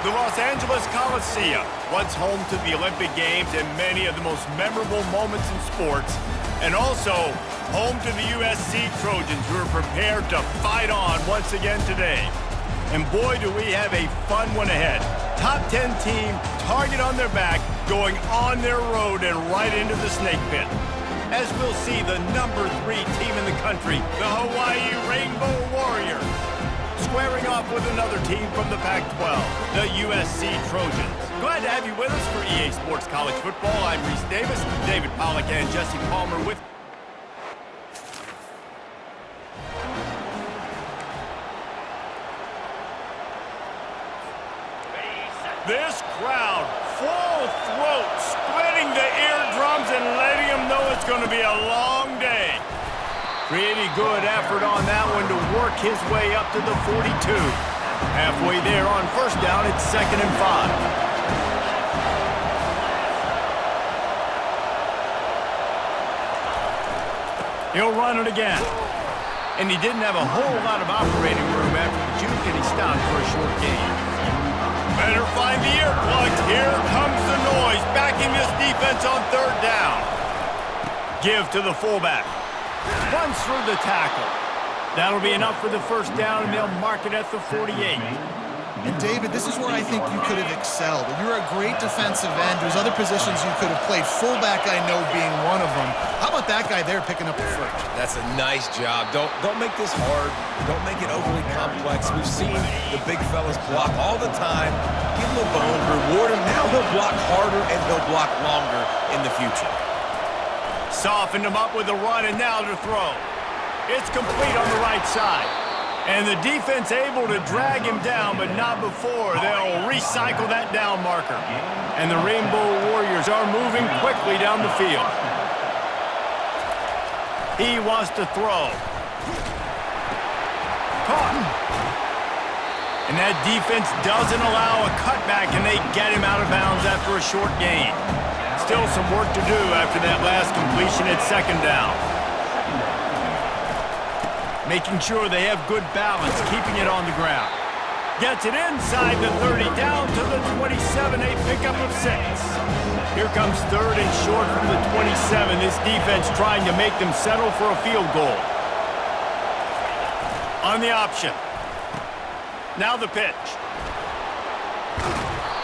The Los Angeles Coliseum, once home to the Olympic Games and many of the most memorable moments in sports, and also home to the USC Trojans, who are prepared to fight on once again today. And boy, do we have a fun one ahead. Top 10 team, target on their back, going on their road and right into the snake pit. As we'll see the number 3 team in the country, the Hawaii Rainbow Warriors, squaring off with another team from the Pac-12, the USC Trojans. Glad to have you with us for EA Sports College Football. I'm Reese Davis, David Pollack and Jesse Palmer with this crowd, full throat, splitting the eardrums and letting them know it's going to be a long day. Pretty good effort on that one to work his way up to the 42. Halfway there on first down, it's 2nd and 5. He'll run it again. And he didn't have a whole lot of operating room after the juke, and he stopped for a short gain. Better find the earplugs. Here comes the noise, backing this defense on 3rd down. Give to the fullback. Runs through the tackle. That'll be enough for the first down, and they'll mark it at the 48. And David, this is where I think you could have excelled. You're a great defensive end. There's other positions you could have played. Fullback, I know, being one of them. How about that guy there picking up the first? That's a nice job. Don't make this hard. Don't make it overly complex. We've seen the big fellas block all the time. Give him a bone, reward him. Now he'll block harder and he'll block longer in the future. Softened him up with a run, and now to throw. It's complete on the right side. And the defense able to drag him down, but not before. They'll recycle that down marker. And the Rainbow Warriors are moving quickly down the field. He wants to throw. Caught. And that defense doesn't allow a cutback, and they get him out of bounds after a short gain. Still some work to do after that last completion at 2nd down. Making sure they have good balance, keeping it on the ground. Gets it inside the 30, down to the 27, a pickup of 6. Here comes 3rd and short from the 27. This defense trying to make them settle for a field goal. On the option. Now the pitch.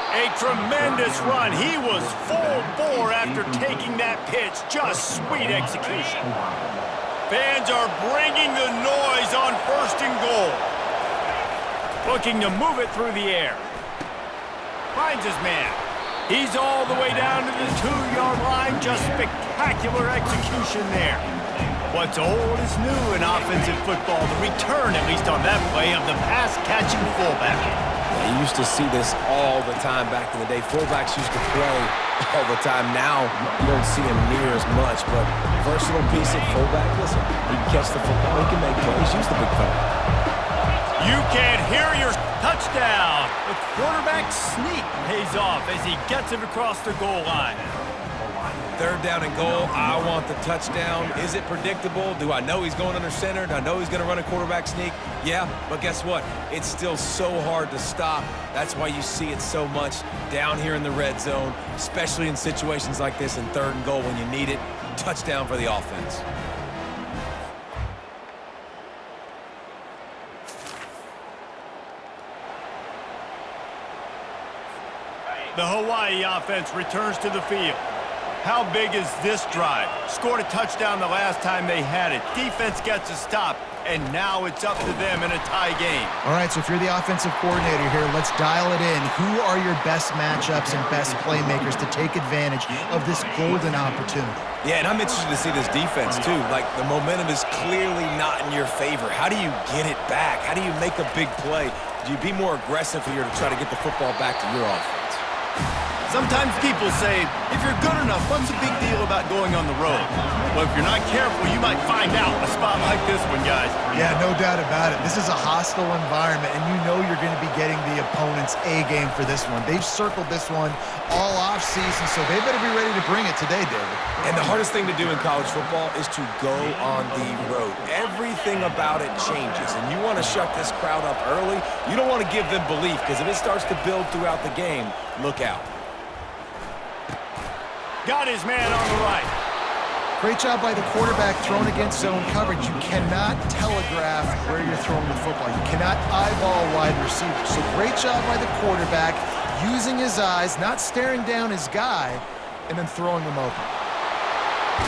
A tremendous run. He was full bore after taking that pitch. Just sweet execution. Fans are bringing the noise on 1st and goal. Looking to move it through the air. Finds his man. He's all the way down to the 2-yard line. Just spectacular execution there. What's old is new in offensive football. The return, at least on that play, of the pass-catching fullback. You used to see this all the time back in the day. Fullbacks used to play all the time. Now, you don't see him near as much, but versatile piece at fullback. Listen, he can catch the football, he can make plays. Use the big fella. You can't hear your touchdown. The quarterback sneak pays off as he gets it across the goal line. 3rd down and goal. I want the touchdown. Is it predictable? Do I know he's going under center? Do I know he's going to run a quarterback sneak? Yeah, but guess what? It's still so hard to stop. That's why you see it so much down here in the red zone, especially in situations like this in 3rd and goal when you need it. Touchdown for the offense. The Hawaii offense returns to the field. How big is this drive? Scored a touchdown the last time they had it. Defense gets a stop, and now it's up to them in a tie game. All right, so if you're the offensive coordinator here, let's dial it in. Who are your best matchups and best playmakers to take advantage of this golden opportunity? Yeah, and I'm interested to see this defense, too. Like, the momentum is clearly not in your favor. How do you get it back? How do you make a big play? Do you be more aggressive here to try to get the football back to your offense? Sometimes people say, if you're good enough, what's the big deal about going on the road? Well, if you're not careful, you might find out in a spot like this one, guys. Yeah, no doubt about it. This is a hostile environment, and you know you're going to be getting the opponent's A game for this one. They've circled this one all off-season, so they better be ready to bring it today, David. And the hardest thing to do in college football is to go on the road. Everything about it changes, and you want to shut this crowd up early. You don't want to give them belief, because if it starts to build throughout the game, look out. Got his man on the right. Great job by the quarterback thrown against zone coverage. You cannot telegraph where you're throwing the football. You cannot eyeball a wide receiver. So great job by the quarterback using his eyes, not staring down his guy, and then throwing him open.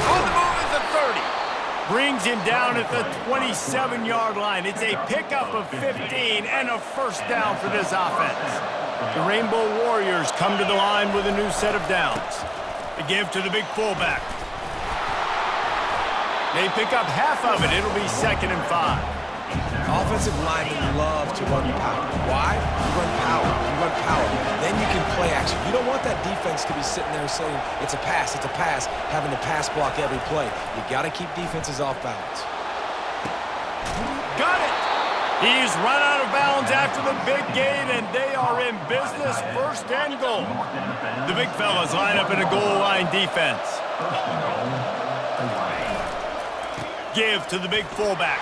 On the move at the 30. Brings him down at the 27-yard line. It's a pickup of 15 and a first down for this offense. The Rainbow Warriors come to the line with a new set of downs. To give to the big fullback. They pick up half of it. It'll be 2nd and 5. Offensive linemen love to run power. Why? You run power. You run power. Then you can play action. You don't want that defense to be sitting there saying, it's a pass, having to pass block every play. You got to keep defenses off balance. Got it! He's run out of bounds after the big gain, and they are in business, 1st and goal. The big fellas line up in a goal line defense. Give to the big fullback.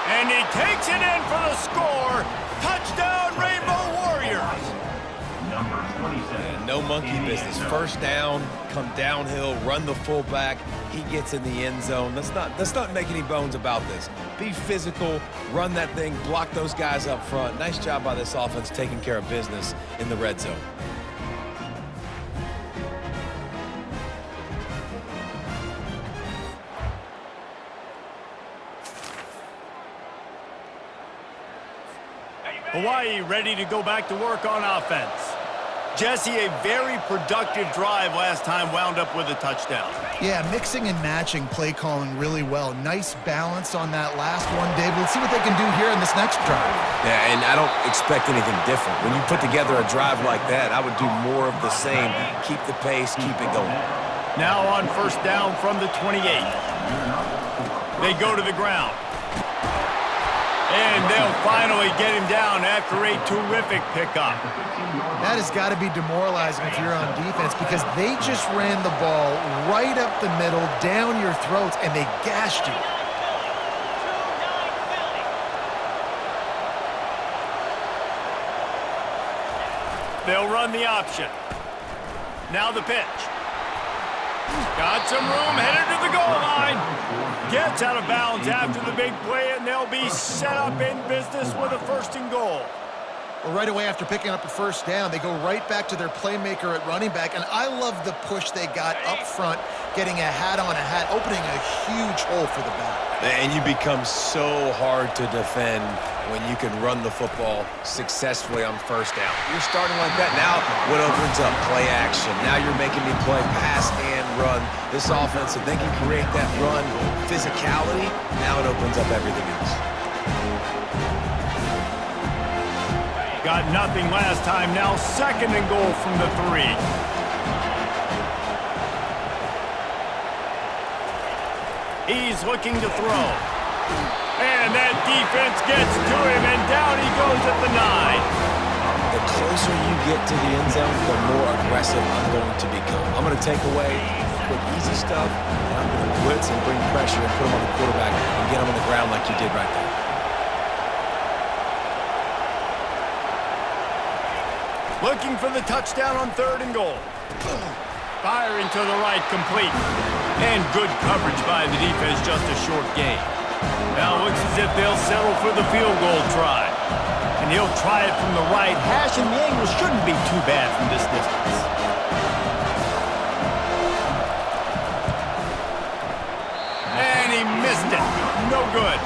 And he takes it in for the score. Touchdown, Rainbow Warriors. And no monkey business. First down, come downhill, run the fullback. He gets in the end zone. Let's not make any bones about this. Be physical, run that thing, block those guys up front. Nice job by this offense taking care of business in the red zone. Hawaii ready to go back to work on offense. Jesse, a very productive drive last time wound up with a touchdown. Yeah, mixing and matching play calling really well. Nice balance on that last one, David. Let's see what they can do here in this next drive. Yeah, and I don't expect anything different. When you put together a drive like that, I would do more of the same. Keep the pace, keep it going. Now on 1st down from the 28. They go to the ground. And they'll finally get him down after a terrific pickup. That has got to be demoralizing if you're on defense because they just ran the ball right up the middle, down your throats, and they gashed you. They'll run the option. Now the pitch. Got some room, headed to the goal line. Gets out of bounds after the big play, and they'll be set up in business with a 1st and goal. Well, right away after picking up a 1st down, they go right back to their playmaker at running back, and I love the push they got up front, getting a hat on a hat, opening a huge hole for the back. And you become so hard to defend when you can run the football successfully on 1st down. You're starting like that. Now what opens up? Play action. Now you're making me play pass and run. This offense, if they can create that run physicality, now it opens up everything else. Got nothing last time. Now 2nd and goal from the 3. He's looking to throw. And that defense gets to him, and down he goes at the 9. The closer you get to the end zone, the more aggressive I'm going to become. I'm going to take away the quick, easy stuff, and I'm going to blitz and bring pressure and put him on the quarterback and get him on the ground like you did right there. Looking for the touchdown on 3rd and goal. Firing to the right, complete. And good coverage by the defense, just a short gain. Now looks as if they'll settle for the field goal try. And he'll try it from the right hash, and the angle shouldn't be too bad from this distance. And he missed it. No good.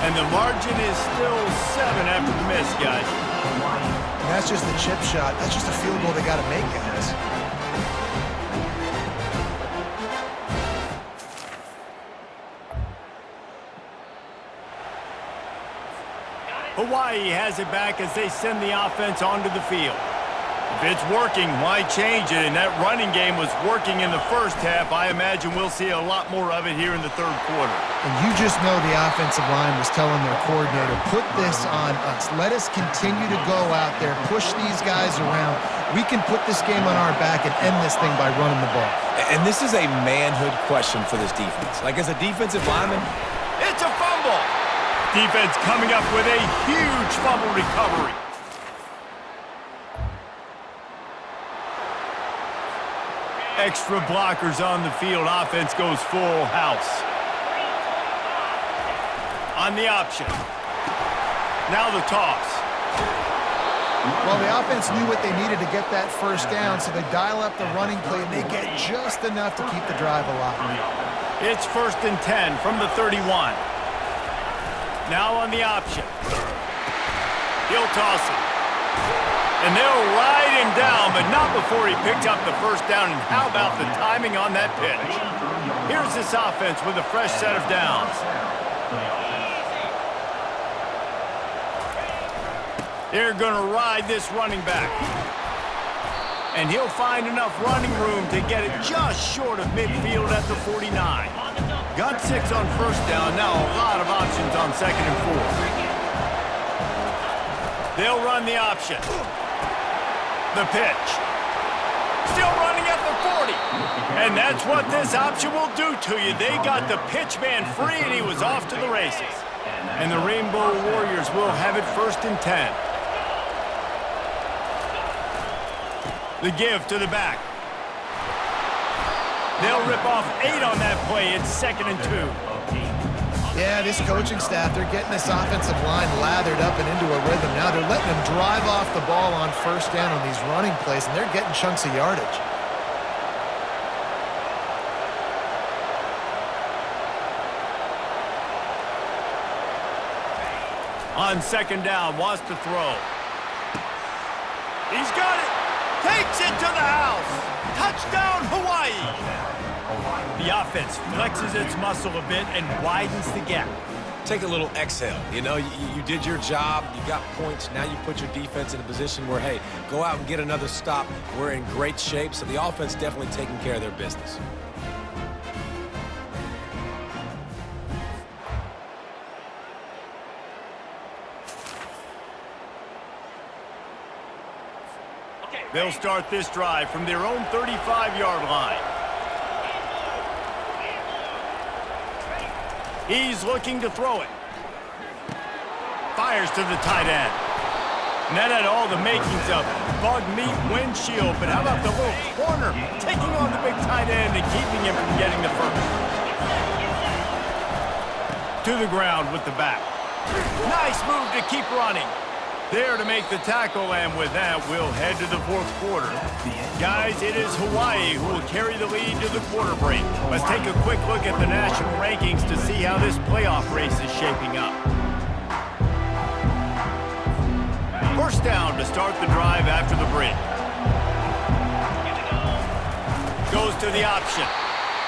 And the margin is still 7 after the miss, guys. And that's just the chip shot. That's just a field goal they got to make, guys. Hawaii has it back as they send the offense onto the field. If it's working, why change it? And that running game was working in the first half. I imagine we'll see a lot more of it here in the third quarter. And you just know the offensive line was telling their coordinator, put this on us. Let us continue to go out there, push these guys around. We can put this game on our back and end this thing by running the ball. And this is a manhood question for this defense. Like, as a defensive lineman, it's a fumble. Defense coming up with a huge fumble recovery. Extra blockers on the field. Offense goes full house. On the option. Now the toss. Well, the offense knew what they needed to get that first down, so they dial up the running play, and they get just enough to keep the drive alive. It's 1st and 10 from the 31. Now on the option. He'll toss it. And they'll ride him down, but not before he picked up the first down. And how about the timing on that pitch? Here's this offense with a fresh set of downs. They're going to ride this running back. And he'll find enough running room to get it just short of midfield at the 49. Got 6 on first down. Now a lot of options on 2nd and 4. They'll run the option. The pitch. Still running at the 40. And that's what this option will do to you. They got the pitch man free, and he was off to the races. And the Rainbow Warriors will have it 1st and 10. The give to the back. They'll rip off 8 on that play. It's 2nd and 2. Yeah, this coaching staff, they're getting this offensive line lathered up and into a rhythm. Now they're letting them drive off the ball on first down on these running plays, and they're getting chunks of yardage. On 2nd down, wants to throw. He's got it. Takes it to the house. Touchdown, Hawaii. The offense flexes its muscle a bit and widens the gap. take a little exhale. You know, you did your job, you got points, now you put your defense in a position where, hey, go out and get another stop. We're in great shape, so the offense definitely taking care of their business. They'll start this drive from their own 35-yard line. He's looking to throw it. Fires to the tight end. And that had all the makings of bug meat windshield, but how about the little corner taking on the big tight end and keeping him from getting the first? To the ground with the back. Nice move to keep running. There to make the tackle, and with that, we'll head to the fourth quarter. Guys, it is Hawaii who will carry the lead to the quarter break. Let's take a quick look at the national rankings to see how this playoff race is shaping up. First down to start the drive after the break. Goes to the option.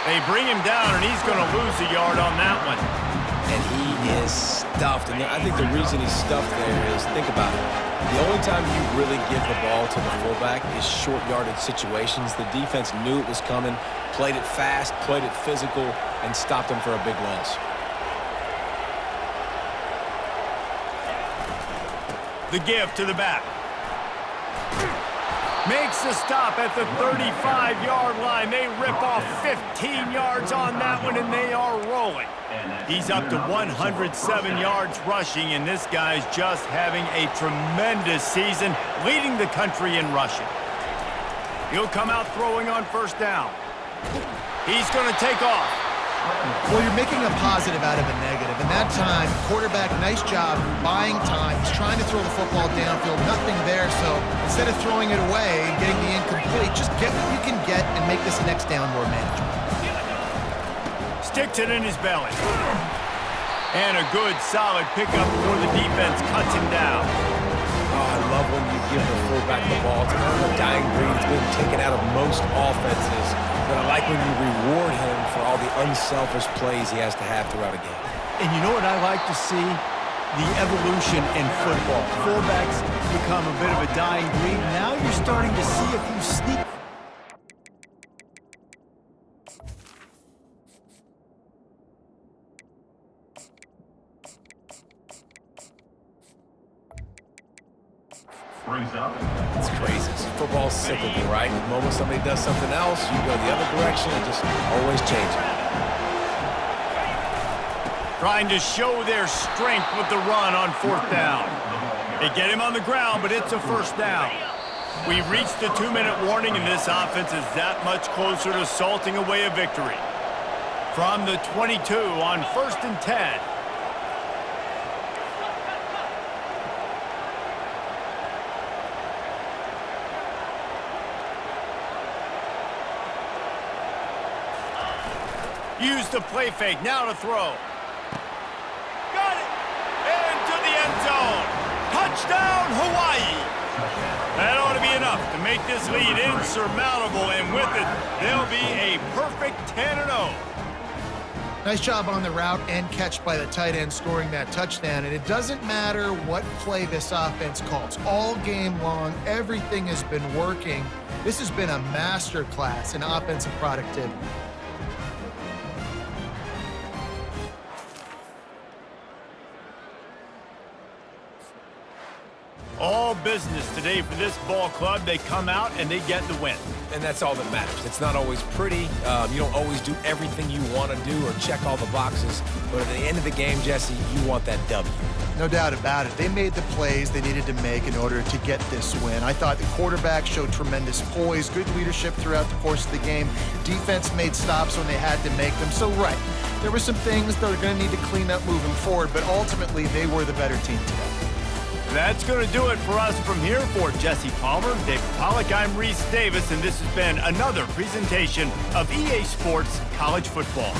They bring him down, and he's going to lose a yard on that one. And he is stuffed. And I think the reason he's stuffed there is, think about it. The only time you really give the ball to the fullback is short yardage situations. The defense knew it was coming, played it fast, played it physical, and stopped him for a big loss. The give to the back. Makes the stop at the 35-yard line. They rip off 15 yards on that one, and they are rolling. He's up to 107 yards rushing, and this guy's just having a tremendous season, leading the country in rushing. He'll come out throwing on first down. He's going to take off. Well, you're making a positive out of a negative. And that time, quarterback, nice job buying time. He's trying to throw the football downfield, nothing there. So instead of throwing it away and getting the incomplete, just get what you can get and make this next down more manageable. Sticks it in his belly. And a good, solid pickup before the defense cuts him down. Oh, I love when you give the fullback the ball. It's kind of a dying breed. It's been taken out of most offenses. But I like when you reward him for all the unselfish plays he has to have throughout a game. And you know what I like to see? the evolution in football. Fullbacks become a bit of a dying breed. Now you're starting to see a few sneak. It's crazy. Football's cyclical, right? The moment somebody does something else, you go the other direction, and just always changing. Trying to show their strength with the run on 4th down. They get him on the ground, but it's a 1st down. We've reached the 2-minute warning, and this offense is that much closer to salting away a victory. From the 22 on 1st and 10. Use the play fake, now to throw. Got it! Into the end zone. Touchdown, Hawaii! That ought to be enough to make this lead insurmountable, and with it, they'll be a perfect 10-0. Nice job on the route and catch by the tight end scoring that touchdown. And it doesn't matter what play this offense calls. All game long, everything has been working. This has been a master class in offensive productivity. All business today for this ball club. They come out and they get the win. And that's all that matters. It's not always pretty. You don't always do everything you want to do or check all the boxes. But at the end of the game, Jesse, you want that W. No doubt about it. They made the plays they needed to make in order to get this win. I thought the quarterback showed tremendous poise, good leadership throughout the course of the game. Defense made stops when they had to make them. So, right, there were some things that are going to need to clean up moving forward, but ultimately they were the better team today. That's going to do it for us from here. For Jesse Palmer, David Pollack, I'm Reese Davis, and this has been another presentation of EA Sports College Football.